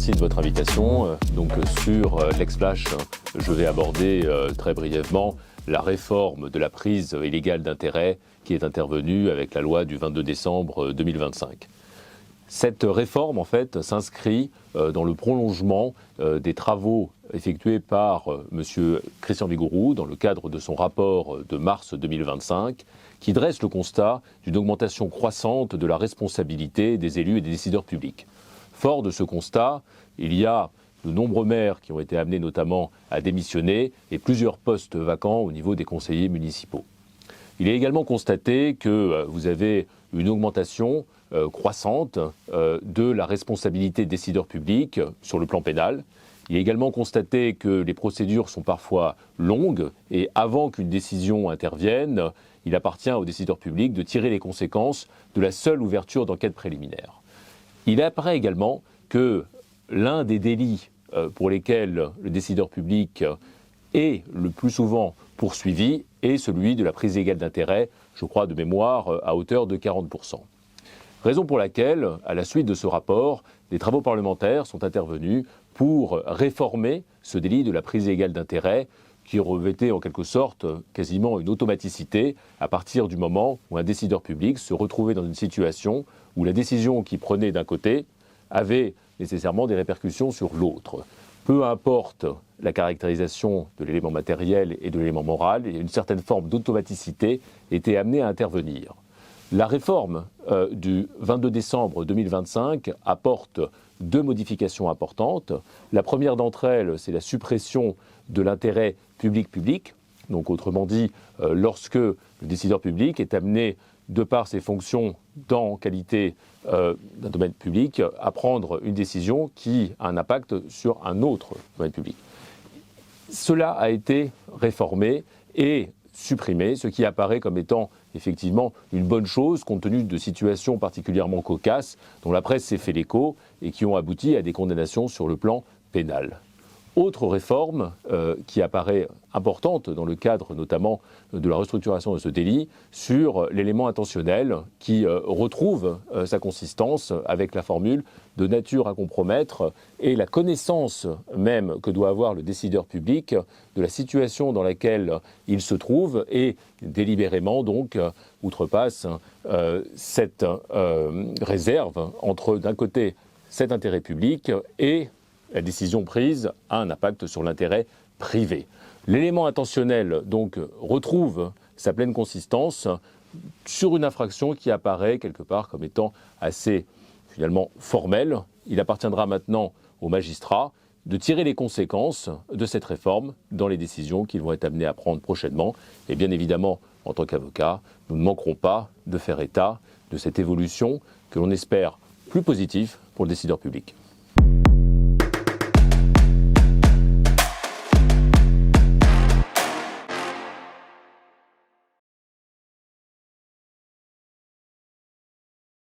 Merci de votre invitation. Sur l'Exflash, je vais aborder très brièvement la réforme de la prise illégale d'intérêt qui est intervenue avec la loi du 22 décembre 2025. Cette réforme, en fait, s'inscrit dans le prolongement des travaux effectués par M. Christian Vigouroux dans le cadre de son rapport de mars 2025, qui dresse le constat d'une augmentation croissante de la responsabilité des élus et des décideurs publics. Fort de ce constat, il y a de nombreux maires qui ont été amenés notamment à démissionner et plusieurs postes vacants au niveau des conseillers municipaux. Il est également constaté que vous avez une augmentation croissante de la responsabilité des décideurs publics sur le plan pénal. Il est également constaté que les procédures sont parfois longues et avant qu'une décision intervienne, il appartient aux décideurs publics de tirer les conséquences de la seule ouverture d'enquête préliminaire. Il apparaît également que l'un des délits pour lesquels le décideur public est le plus souvent poursuivi est celui de la prise illégale d'intérêt, je crois de mémoire, à hauteur de 40%. Raison pour laquelle, à la suite de ce rapport, des travaux parlementaires sont intervenus pour réformer ce délit de la prise illégale d'intérêt qui revêtait en quelque sorte quasiment une automaticité à partir du moment où un décideur public se retrouvait dans une situation où la décision qu'il prenait d'un côté avait nécessairement des répercussions sur l'autre. Peu importe la caractérisation de l'élément matériel et de l'élément moral, une certaine forme d'automaticité était amenée à intervenir. La réforme du 22 décembre 2025 apporte deux modifications importantes. La première d'entre elles, c'est la suppression de l'intérêt public-public. Donc autrement dit, lorsque le décideur public est amené, de par ses fonctions en qualité d'un domaine public, à prendre une décision qui a un impact sur un autre domaine public. Cela a été réformé et supprimé, ce qui apparaît comme étant effectivement une bonne chose compte tenu de situations particulièrement cocasses dont la presse s'est fait l'écho et qui ont abouti à des condamnations sur le plan pénal. Autre réforme qui apparaît importante dans le cadre notamment de la restructuration de ce délit sur l'élément intentionnel qui retrouve sa consistance avec la formule de nature à compromettre et la connaissance même que doit avoir le décideur public de la situation dans laquelle il se trouve et délibérément donc outrepasse cette réserve entre d'un côté cet intérêt public et la décision prise a un impact sur l'intérêt privé. L'élément intentionnel, donc, retrouve sa pleine consistance sur une infraction qui apparaît quelque part comme étant assez, finalement, formelle. Il appartiendra maintenant aux magistrats de tirer les conséquences de cette réforme dans les décisions qu'ils vont être amenés à prendre prochainement. Et bien évidemment, en tant qu'avocats, nous ne manquerons pas de faire état de cette évolution que l'on espère plus positive pour le décideur public.